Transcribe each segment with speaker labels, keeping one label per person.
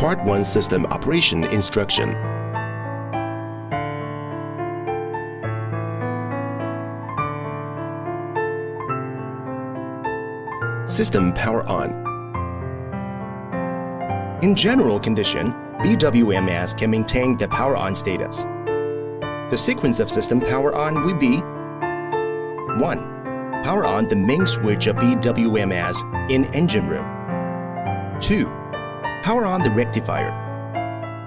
Speaker 1: Part 1 System Operation Instruction. System power on. In general condition, BWMS can maintain the power on status. The sequence of system power on will be 1. Power on the main switch of BWMS in engine room. 2. Power on the rectifier.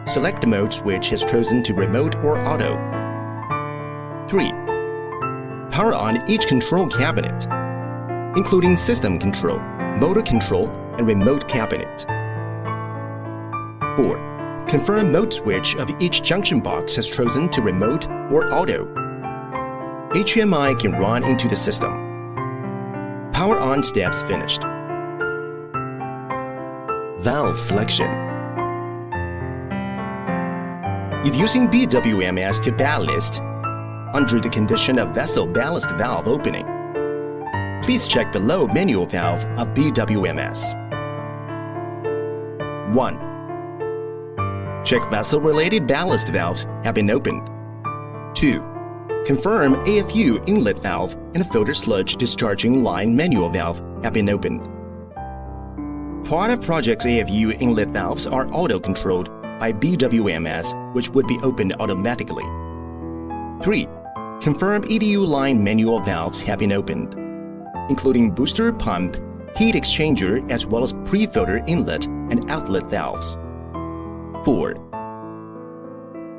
Speaker 1: Select the mode switch as chosen to remote or auto. 3. Power on each control cabinet, including system control, motor control, and remote cabinet. 4. Confirm mode switch of each junction box as chosen to remote or auto. HMI can run into the system. Power on steps finished. Valve selection. If using BWMS to ballast, under the condition of vessel ballast valve opening, please check below manual valve of BWMS. 1. Check vessel-related ballast valves have been opened. 2. Confirm AFU inlet valve and filter sludge discharging line manual valve have been opened. Part of project's AFU inlet valves are auto-controlled by BWMS, which would be opened automatically. 3. Confirm EDU line manual valves have been opened, including booster pump, heat exchanger, as well as pre-filter inlet and outlet valves. 4.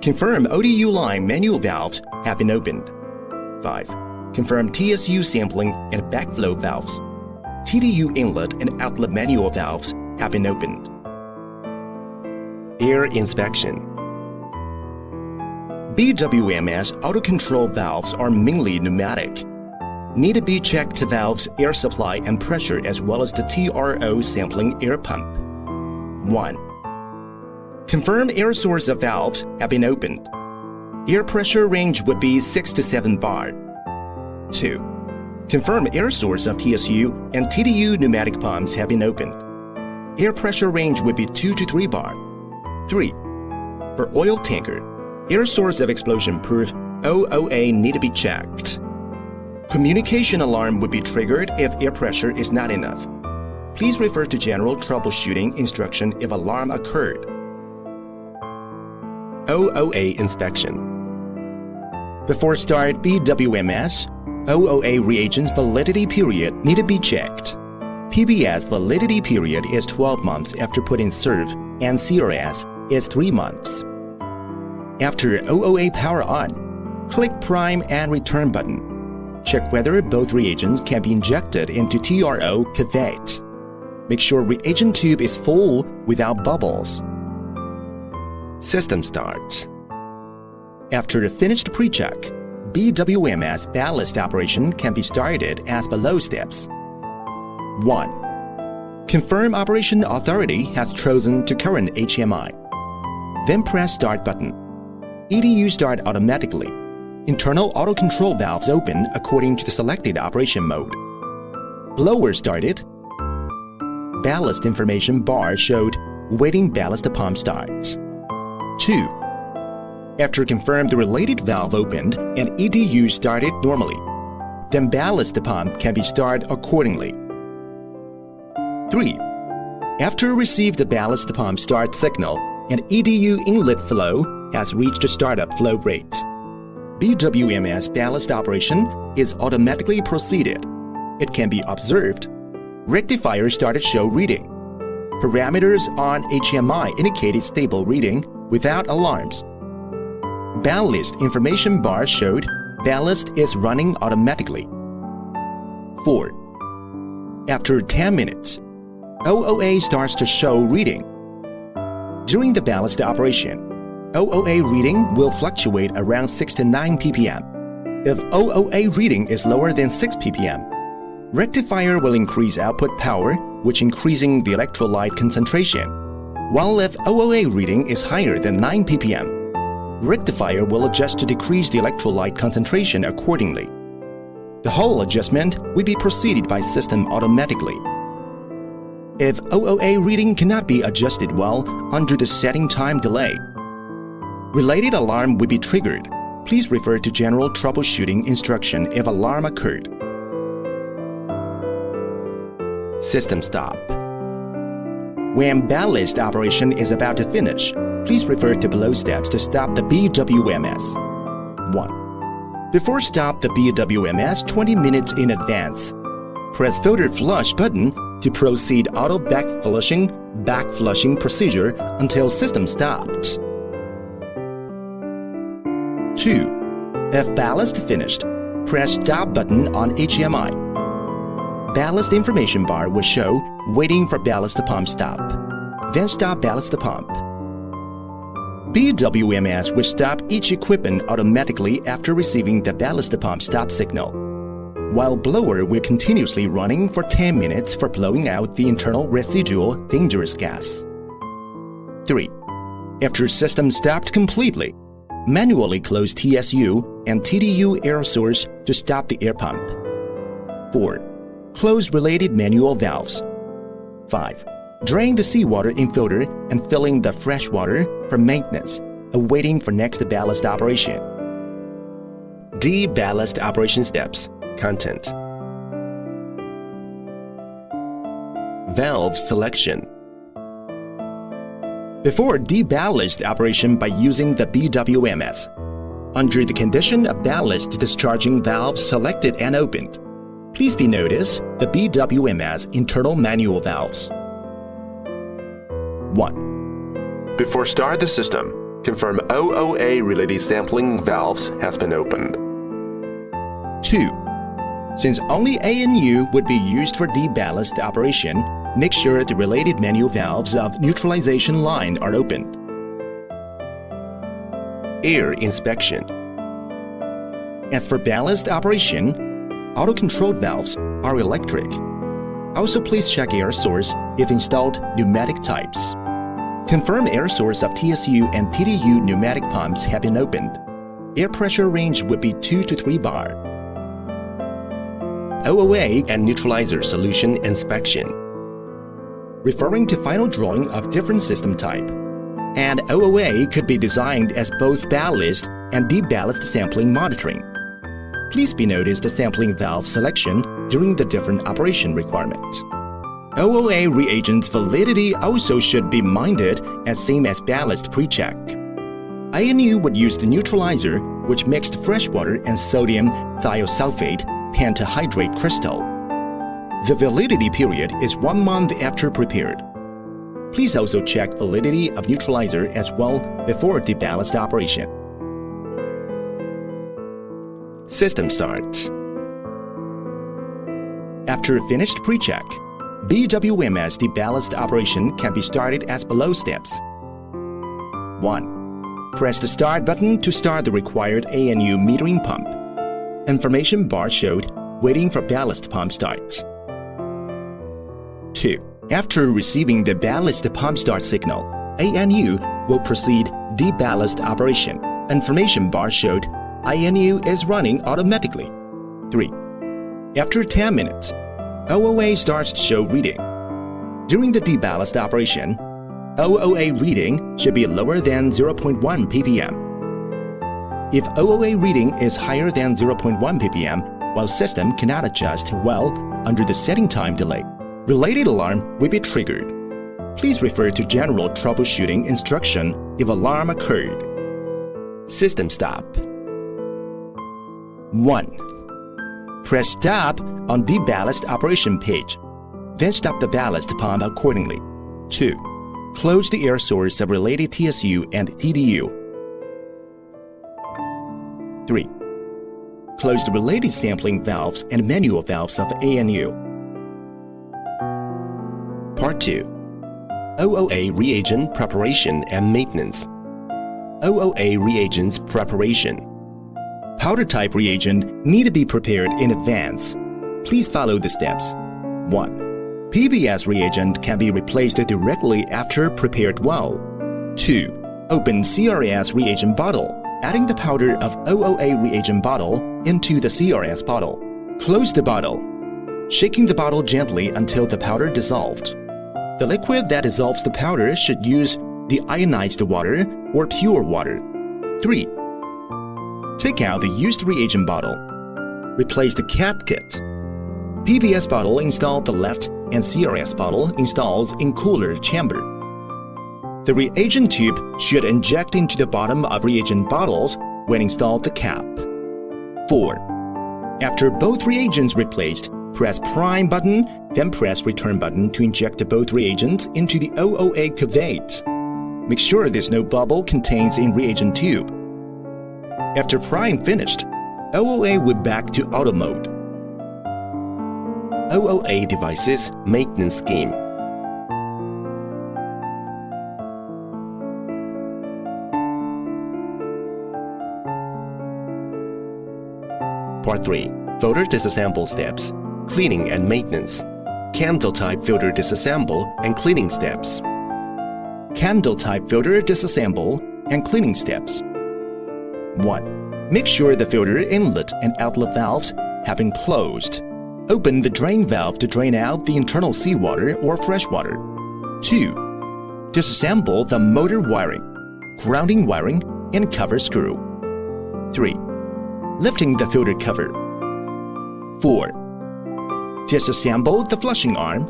Speaker 1: Confirm ODU line manual valves have been opened. 5. Confirm TSU sampling and backflow valves. TDU inlet and outlet manual valves have been opened. Air inspection. BWMS auto-control valves are mainly pneumatic. Need to be checked valves, air supply and pressure, as well as the TRO sampling air pump. 1. Confirm air source of valves have been opened. Air pressure range would be 6 to 7 bar. 2. Confirm air source of TSU and TDU pneumatic pumps have been opened. Air pressure range would be 2 to 3 bar. 3. For oil tanker, air source of explosion proof OOA need to be checked. Communication alarm would be triggered if air pressure is not enough. Please refer to general troubleshooting instruction if alarm occurred. OOA inspection. Before start BWMS, OOA reagents validity period need to be checked. PBS validity period is 12 months after put in serve, and CRS is 3 months. After OOA power on, click prime and return button. Check whether both reagents can be injected into TRO cuvette. Make sure reagent tube is full without bubbles. System start. After the finished pre-check, BWMS ballast operation can be started as below steps. 1. Confirm operation authority has chosen to current HMI. Then press start button. EDU start automatically. Internal auto control valves open according to the selected operation mode. Blower started. Ballast information bar showed waiting ballast pump start. 2. After confirmed the related valve opened and EDU started normally, then ballast pump can be started accordingly. 3. After received the ballast pump start signal and EDU inlet flow has reached the startup flow rate, BWMS ballast operation is automatically proceeded. It can be observed. Rectifier started show reading. Parameters on HMI indicated stable reading without alarms. Ballast information bar showed ballast is running automatically. 4. After 10 minutes, OOA starts to show reading. During the ballast operation, OOA reading will fluctuate around 6 to 9 ppm. If OOA reading is lower than 6 ppm, rectifier will increase output power, which increasing the electrolyte concentration. While if OOA reading is higher than 9 ppm, rectifier will adjust to decrease the electrolyte concentration accordingly. The whole adjustment will be proceeded by system automatically. if OOA reading cannot be adjusted well under the setting time delay. Related alarm will be triggered. Please refer to general troubleshooting instruction if alarm occurred. System stop. When ballast operation is about to finish, please refer to below steps to stop the BWMS. 1. Before stop the BWMS 20 minutes in advance, press filter flush button to proceed auto back flushing procedure until system stopped. 2. If ballast finished, press stop button on HMI. Ballast information bar will show waiting for ballast pump stop. Then stop ballast pump. BWMS will stop each equipment automatically after receiving the ballast pump stop signal, while blower will continuously running for 10 minutes for blowing out the internal residual dangerous gas. 3. After system stopped completely, manually close TSU and TDU air source to stop the air pump. 4. Close related manual valves. 5. Drain the seawater in filter and filling the fresh water for maintenance, awaiting for next ballast operation. De-ballast operation steps. Content. Valve selection. Before de-ballast operation by using the BWMS, under the condition of ballast discharging valve selected and opened, please be noticed the BWMS internal manual valves. 1. Before start the system, confirm OOA-related sampling valves has been opened. 2. Since only ANU would be used for de-ballast operation, make sure the related manual valves of neutralization line are opened. Air inspection. As for ballast operation, auto-controlled valves are electric. Also, please check air source if installed pneumatic types. Confirm air source of TSU and TDU pneumatic pumps have been opened. Air pressure range would be 2 to 3 bar. OOA and neutralizer solution inspection. Referring to final drawing of different system type, and OOA could be designed as both ballast and de-ballast sampling monitoring. Please be noticed the sampling valve selection during the different operation requirements. OOA reagents validity also should be minded as same as ballast pre-check. ANU would use the neutralizer, which mixed freshwater and sodium thiosulfate pentahydrate crystal. The validity period is 1 month after prepared. Please also check validity of neutralizer as well before the ballast operation. System start. After finished pre-check, BWMS de-ballast operation can be started as below steps. 1. Press the start button to start the required ANU metering pump. Information bar showed waiting for ballast pump start. 2. After receiving the ballast pump start signal, ANU will proceed de-ballast operation. Information bar showed ANU is running automatically. 3. After 10 minutes, OOA starts to show reading. During the de-ballast operation, OOA reading should be lower than 0.1 ppm. If OOA reading is higher than 0.1 ppm, while system cannot adjust well under the setting time delay, related alarm will be triggered. Please refer to general troubleshooting instruction if alarm occurred. System stop. 1. Press stop on de-ballast operation page. Then stop the ballast pump accordingly. 2. Close the air source of related TSU and TDU. 3. Close the related sampling valves and manual valves of ANU. Part 2. OOA reagent preparation and maintenance. OOA reagents preparation. Powder type reagent need to be prepared in advance. Please follow the steps. 1. PBS reagent can be replaced directly after prepared well. 2. Open CRS reagent bottle, adding the powder of OOA reagent bottle into the CRS bottle. Close the bottle, shaking the bottle gently until the powder dissolved. The liquid that dissolves the powder should use the ionized water or pure water. 3. Take out the used reagent bottle. Replace the cap kit. PBS bottle installed the left and CRS bottle installs in cooler chamber. The reagent tube should inject into the bottom of reagent bottles when installed the cap. 4. After both reagents replaced, press prime button, then press return button to inject both reagents into the OOA cuvette. Make sure there's no bubble contained in reagent tube. After prime finished, OOA will back to auto mode. OOA devices maintenance scheme. Part 3. Filter disassemble steps. Cleaning and maintenance. Candle type filter disassemble and cleaning steps. Candle type filter disassemble and cleaning steps. 1. Make sure the filter inlet and outlet valves have been closed. Open the drain valve to drain out the internal seawater or fresh water. 2. Disassemble the motor wiring, grounding wiring, and cover screw. 3. Lifting the filter cover. 4. Disassemble the flushing arm.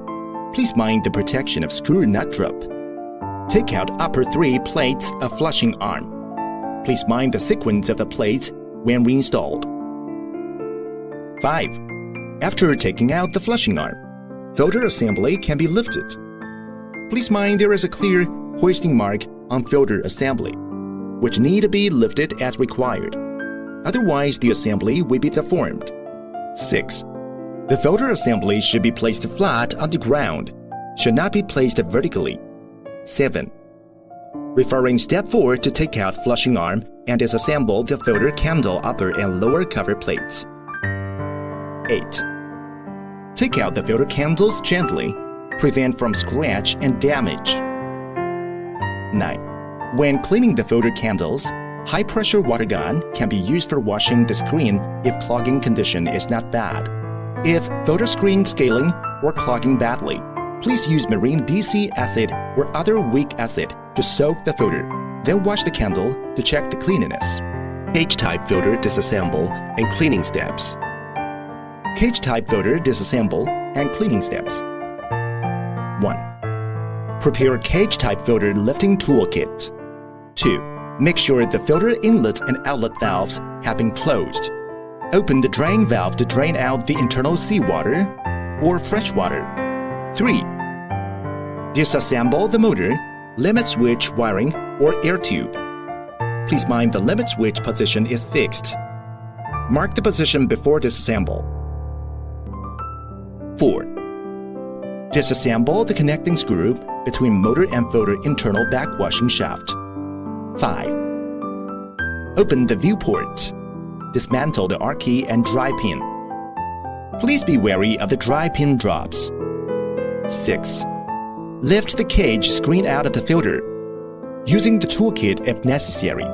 Speaker 1: Please mind the protection of screw nut drop. Take out upper 3 plates of flushing arm. Please mind the sequence of the plates when reinstalled. 5. After taking out the flushing arm, filter assembly can be lifted. Please mind there is a clear hoisting mark on filter assembly, which need to be lifted as required. Otherwise, the assembly will be deformed. 6. The filter assembly should be placed flat on the ground, should not be placed vertically. 7. Referring step 4 to take out flushing arm and disassemble the filter candle upper and lower cover plates. 8. Take out the filter candles gently, prevent from scratch and damage. 9. When cleaning the filter candles, high-pressure water gun can be used for washing the screen if clogging condition is not bad. If filter screen scaling or clogging badly, please use marine DC acid or other weak acid to soak the filter, then wash the candle to check the cleanliness. Cage-type filter disassemble and cleaning steps. Cage-type filter disassemble and cleaning steps. 1. Prepare cage-type filter lifting toolkit. 2. Make sure the filter inlet and outlet valves have been closed. Open the drain valve to drain out the internal seawater or fresh water. 3. Disassemble the motor, limit switch wiring, or air tube. Please mind the limit switch position is fixed. Mark the position before disassemble. 4. Disassemble the connecting screw between motor and filter internal backwashing shaft. 5. Open the viewport. Dismantle the R key and dry pin. Please be wary of the dry pin drops. 6. Lift the cage screen out of the filter, using the toolkit if necessary.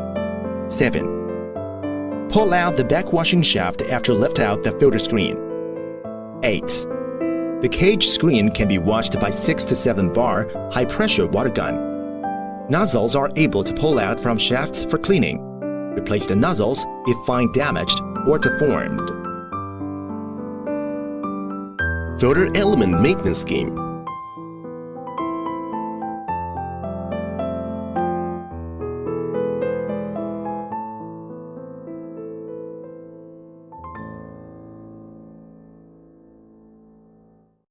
Speaker 1: 7. Pull out the backwashing shaft after lift out the filter screen. 8. The cage screen can be washed by 6 to 7 bar high-pressure water gun. Nozzles are able to pull out from shafts for cleaning. Replace the nozzles if find damaged or deformed. Filter element maintenance scheme.